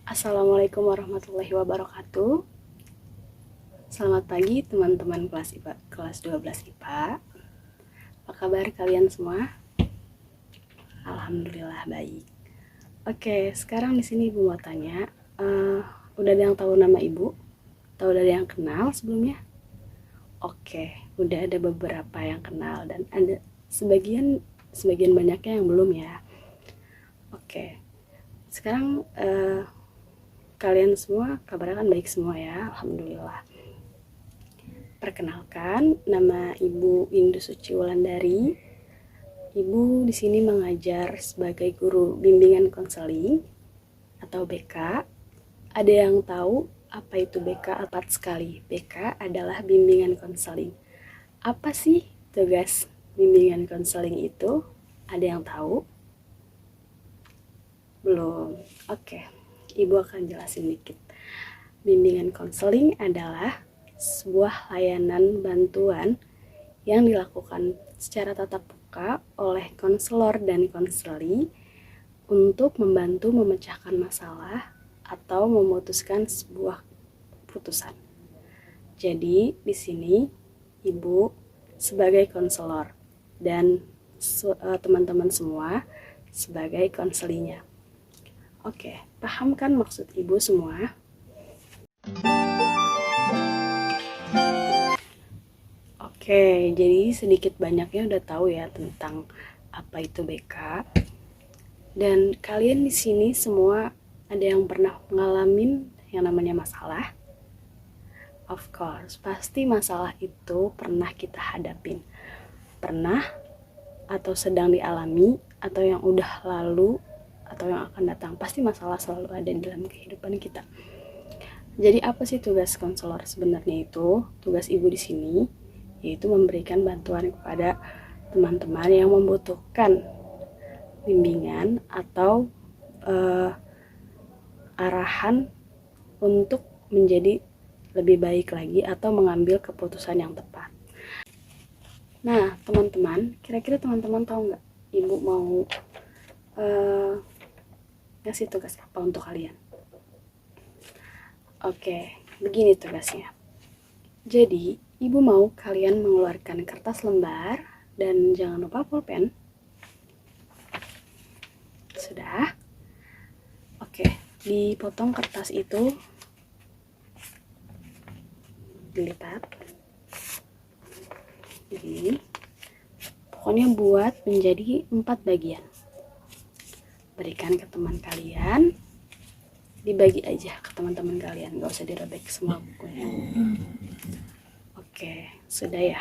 Assalamualaikum warahmatullahi wabarakatuh. Selamat pagi teman-teman kelas IPA, kelas 12 IPA. Apa kabar kalian semua? Alhamdulillah baik. Oke, sekarang di sini Ibu mau tanya, udah ada yang tahu nama Ibu? Atau udah ada yang kenal sebelumnya? Oke, udah ada beberapa yang kenal dan ada sebagian banyaknya yang belum ya. Oke, sekarang kalian semua kabarnya kan baik semua ya, alhamdulillah. Perkenalkan, nama Ibu Indu Suci Wulandari. Ibu di sini mengajar sebagai guru bimbingan konseling atau BK. Ada yang tahu apa itu BK? Tepat sekali, BK adalah bimbingan konseling. Apa sih tugas bimbingan konseling itu? Ada yang tahu? Belum. Oke. Ibu akan jelasin dikit. Bimbingan konseling adalah sebuah layanan bantuan yang dilakukan secara tatap muka oleh konselor dan konseli untuk membantu memecahkan masalah atau memutuskan sebuah putusan. Jadi di sini Ibu sebagai konselor dan teman-teman semua sebagai konselinya. Oke, paham kan maksud Ibu semua? Oke, jadi sedikit banyaknya udah tahu ya tentang apa itu BK. Dan kalian di sini semua ada yang pernah ngalamin yang namanya masalah? Of course, pasti masalah itu pernah kita hadapin. Pernah atau sedang dialami atau yang udah lalu atau yang akan datang, pasti masalah selalu ada di dalam kehidupan kita. Jadi apa sih tugas konselor sebenarnya itu? Tugas Ibu di sini yaitu memberikan bantuan kepada teman-teman yang membutuhkan bimbingan atau arahan untuk menjadi lebih baik lagi atau mengambil keputusan yang tepat. Nah, teman-teman, kira-kira teman-teman tahu nggak Ibu mau ngasih tugas apa untuk kalian? Oke, begini tugasnya. Jadi, Ibu mau kalian mengeluarkan kertas lembar dan jangan lupa pulpen. Sudah? Oke, dipotong kertas itu, dilipat. Jadi, pokoknya buat menjadi 4 bagian. Berikan ke teman kalian, dibagi aja ke teman-teman kalian, gak usah dirobek semua bukunya. Oke, sudah ya.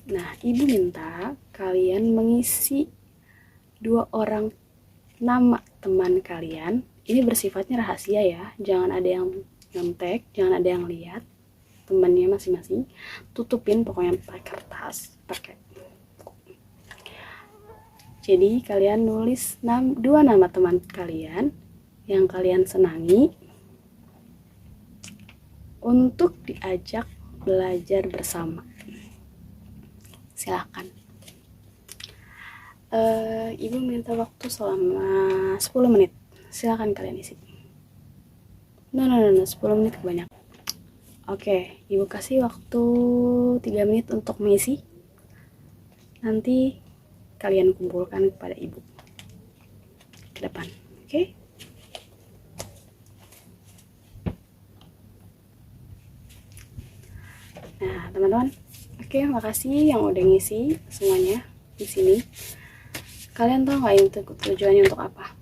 Nah, Ibu minta kalian mengisi 2 orang nama teman kalian. Ini bersifatnya rahasia ya, jangan ada yang nyontek, jangan ada yang lihat. Temannya masing-masing, tutupin pokoknya pakai kertas, pakai. Jadi kalian nulis 2 nama teman kalian yang kalian senangi untuk diajak belajar bersama. Silakan. Ibu minta waktu selama 10 menit. Silakan kalian isi. No, 10 menit kebanyakan. Oke, Ibu kasih waktu 3 menit untuk mengisi. Nanti kalian kumpulkan kepada Ibu ke depan. Oke? Nah, teman-teman, oke, makasih yang udah ngisi semuanya di sini. Kalian tahu nggak ini tujuannya untuk apa?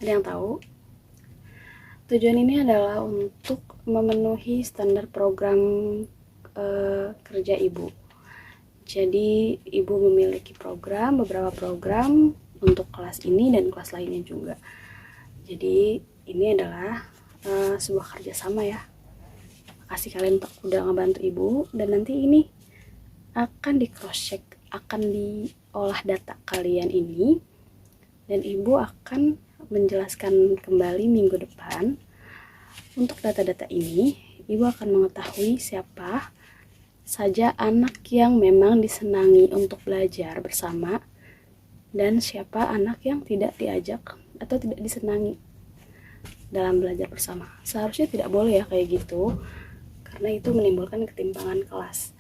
Ada yang tahu? Tujuan ini adalah untuk memenuhi standar program kerja Ibu. Jadi Ibu memiliki beberapa program untuk kelas ini dan kelas lainnya juga. Jadi ini adalah sebuah kerjasama ya. Makasih kalian udah ngebantu Ibu, dan nanti ini akan di cross check, akan diolah data kalian ini, dan Ibu akan menjelaskan kembali minggu depan. Untuk data-data ini Ibu akan mengetahui siapa saja anak yang memang disenangi untuk belajar bersama dan siapa anak yang tidak diajak atau tidak disenangi dalam belajar bersama. Seharusnya tidak boleh ya kayak gitu, karena itu menimbulkan ketimpangan kelas.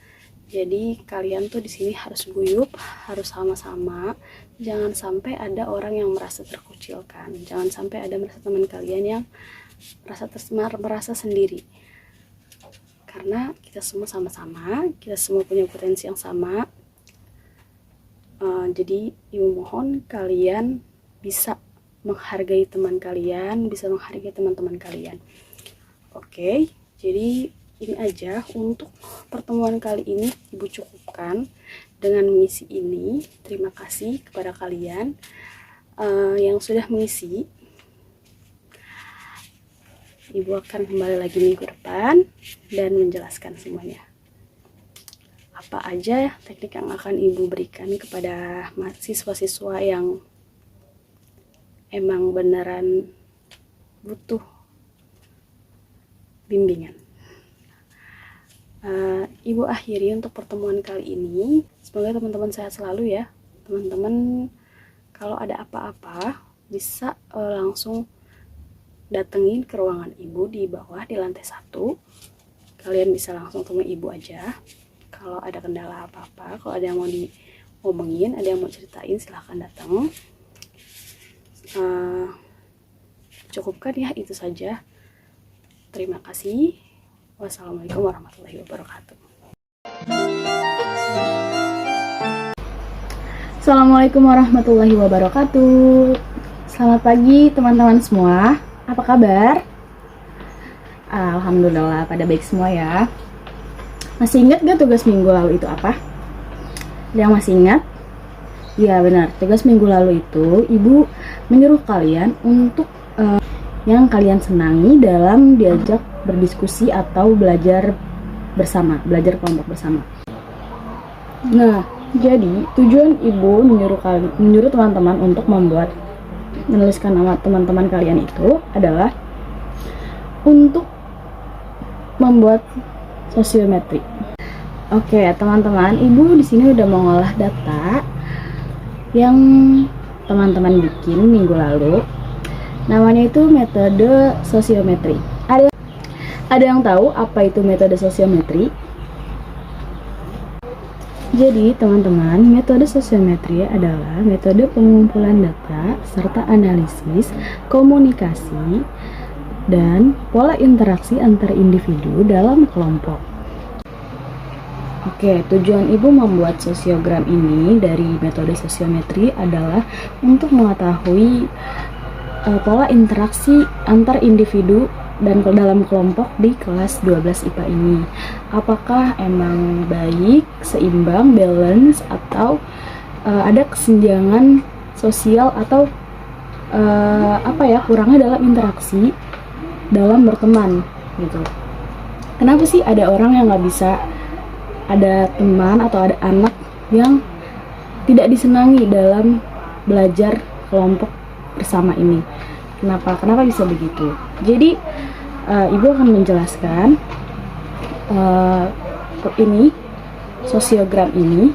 Jadi kalian tuh di sini harus guyup, harus sama-sama. Jangan sampai ada orang yang merasa terkucilkan. Jangan sampai ada teman kalian yang merasa sendiri. Karena kita semua sama-sama, kita semua punya potensi yang sama. Jadi ibu mohon kalian bisa menghargai teman kalian, bisa menghargai teman-teman kalian. Oke, jadi ini aja untuk pertemuan kali ini. Ibu cukupkan dengan mengisi ini. Terima kasih kepada kalian yang sudah mengisi. Ibu akan kembali lagi minggu depan dan menjelaskan semuanya. Apa aja teknik yang akan ibu berikan kepada siswa-siswa yang emang beneran butuh bimbingan. Ibu akhiri untuk pertemuan kali ini. Semoga teman-teman sehat selalu ya. Teman-teman kalau ada apa-apa bisa langsung datengin ke ruangan ibu di bawah di lantai 1. Kalian bisa langsung temui ibu aja. Kalau ada kendala apa-apa, kalau ada yang mau diomongin, ada yang mau ceritain, silahkan datang. Cukupkan ya, itu saja. Terima kasih. Wassalamualaikum warahmatullahi wabarakatuh. Assalamualaikum warahmatullahi wabarakatuh. Selamat pagi teman-teman semua. Apa kabar? Alhamdulillah pada baik semua ya. Masih ingat gak tugas minggu lalu itu apa? Ada yang masih ingat? Ya benar, tugas minggu lalu itu ibu menyuruh kalian untuk yang kalian senangi dalam diajak berdiskusi atau belajar bersama, belajar kelompok bersama. Nah, jadi tujuan ibu menyuruh teman-teman untuk menuliskan nama teman-teman kalian itu adalah untuk membuat sosiometri. Oke, teman-teman, ibu di sini udah mengolah data yang teman-teman bikin minggu lalu. Namanya itu metode sosiometri. Ada yang tahu apa itu metode sosiometri? Jadi, teman-teman, metode sosiometri adalah metode pengumpulan data serta analisis, komunikasi, dan pola interaksi antar individu dalam kelompok. Oke, tujuan ibu membuat sosiogram ini dari metode sosiometri adalah untuk mengetahui pola interaksi antar individu dan dalam kelompok di kelas 12 IPA ini. Apakah emang baik, seimbang, balance, atau ada kesenjangan sosial atau kurangnya dalam interaksi dalam berteman gitu. Kenapa sih ada orang yang nggak bisa ada teman atau ada anak yang tidak disenangi dalam belajar kelompok bersama ini? Kenapa bisa begitu? Jadi ibu akan menjelaskan ini sosiogram ini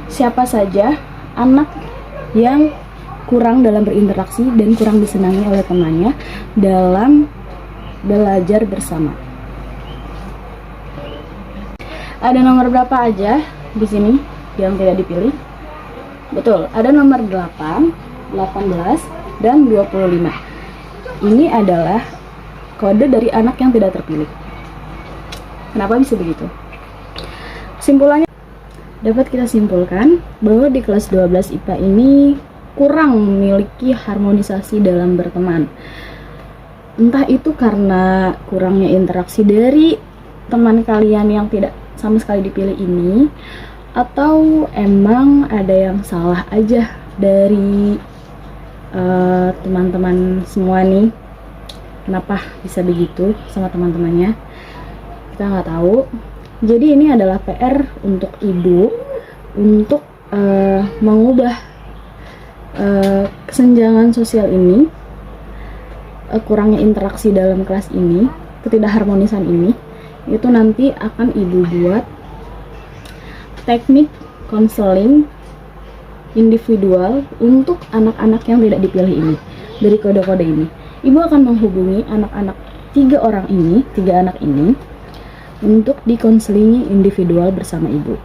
siapa saja anak yang kurang dalam berinteraksi dan kurang disenangi oleh temannya dalam belajar bersama. Ada nomor berapa aja di sini yang tidak dipilih? Betul, ada nomor 8, 18, dan 25. Ini adalah kode dari anak yang tidak terpilih. Kenapa bisa begitu? Kesimpulannya dapat kita simpulkan bahwa di kelas 12 IPA ini kurang memiliki harmonisasi dalam berteman. Entah itu karena kurangnya interaksi dari teman kalian yang tidak sama sekali dipilih ini, atau emang ada yang salah aja dari teman-teman semua nih. Kenapa bisa begitu sama teman-temannya? Kita nggak tahu. Jadi ini adalah PR untuk ibu untuk mengubah kesenjangan sosial ini, kurangnya interaksi dalam kelas ini, ketidakharmonisan ini itu nanti akan ibu buat teknik konseling individual untuk anak-anak yang tidak dipilih ini. Dari kode-kode ini, ibu akan menghubungi anak-anak tiga anak ini untuk dikonselingi individual bersama ibu.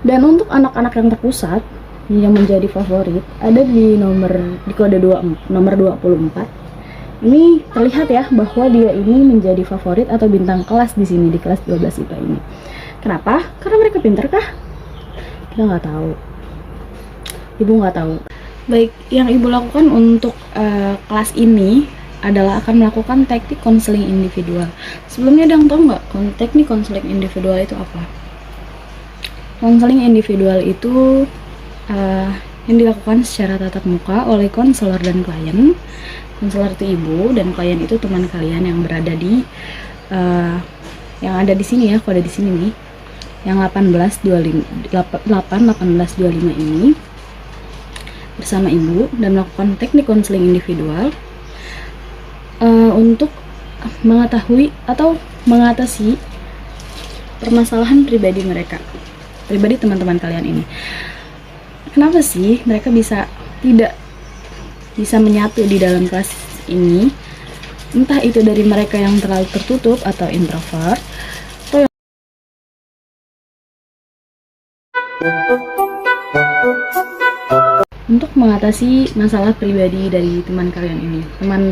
Dan untuk anak-anak yang terpusat yang menjadi favorit ada di kode nomor 24. Ini terlihat ya bahwa dia ini menjadi favorit atau bintang kelas di sini, di kelas 12 IPA ini. Kenapa? Karena mereka pintar kah? Kita nggak tahu. Ibu nggak tahu. Baik, yang ibu lakukan untuk kelas ini adalah akan melakukan teknik konseling individual. Sebelumnya ada yang tahu nggak teknik konseling individual itu apa? Konseling individual itu yang dilakukan secara tatap muka oleh konselor dan klien. Konselor itu ibu dan klien itu teman kalian yang berada di yang ada di sini ya, kode di sini nih, yang 1825 ini bersama ibu dan melakukan teknik konseling individual untuk mengetahui atau mengatasi permasalahan pribadi mereka, pribadi teman-teman kalian ini. Kenapa sih mereka tidak bisa menyatu di dalam kelas ini? Entah itu dari mereka yang terlalu tertutup atau introvert, atau untuk mengatasi masalah pribadi dari teman kalian ini,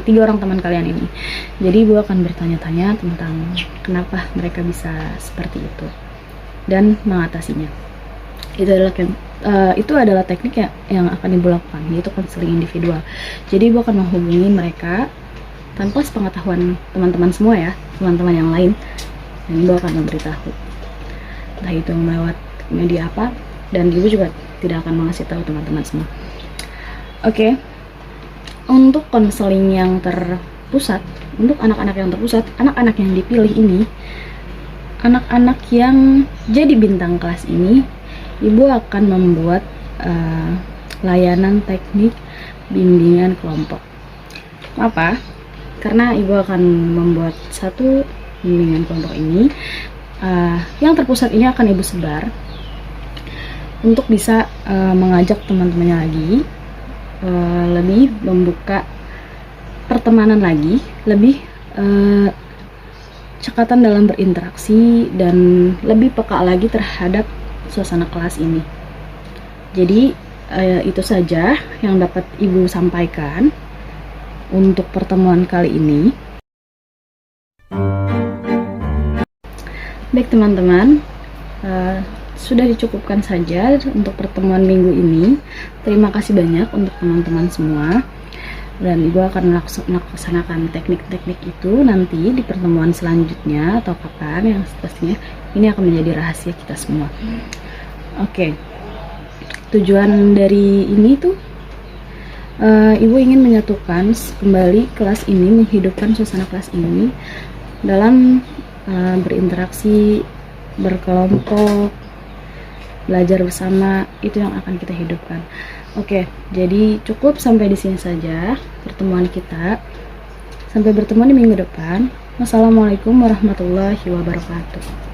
tiga orang teman kalian ini. Jadi ibu akan bertanya-tanya tentang kenapa mereka bisa seperti itu dan mengatasinya. Itu adalah teknik yang akan ibu lakukan, yaitu konseling individual. Jadi ibu akan menghubungi mereka tanpa sepengetahuan teman-teman semua ya, teman-teman yang lain, dan ibu akan memberitahu, entah itu melewat media apa, dan ibu juga tidak akan mengasih tahu teman-teman semua. Oke. Untuk konseling yang terpusat, untuk anak-anak yang terpusat, anak-anak yang dipilih ini, anak-anak yang jadi bintang kelas ini, ibu akan membuat layanan teknik bimbingan kelompok. Apa? Karena ibu akan membuat satu bimbingan kelompok ini, yang terpusat ini akan ibu sebar untuk bisa mengajak teman-temannya lagi, lebih membuka pertemanan lagi, lebih cekatan dalam berinteraksi, dan lebih peka lagi terhadap suasana kelas ini. Jadi itu saja yang dapat ibu sampaikan untuk pertemuan kali ini. Baik teman-teman, sudah dicukupkan saja untuk pertemuan minggu ini. Terima kasih banyak untuk teman-teman semua, dan ibu akan melaksanakan teknik-teknik itu nanti di pertemuan selanjutnya atau kapan, yang pastinya ini akan menjadi rahasia kita semua. Oke. Tujuan dari ini tuh ibu ingin menyatukan kembali kelas ini, menghidupkan suasana kelas ini dalam berinteraksi, berkelompok, belajar bersama. Itu yang akan kita hidupkan. Oke, jadi cukup sampai di sini saja pertemuan kita. Sampai bertemu di minggu depan. Wassalamualaikum warahmatullahi wabarakatuh.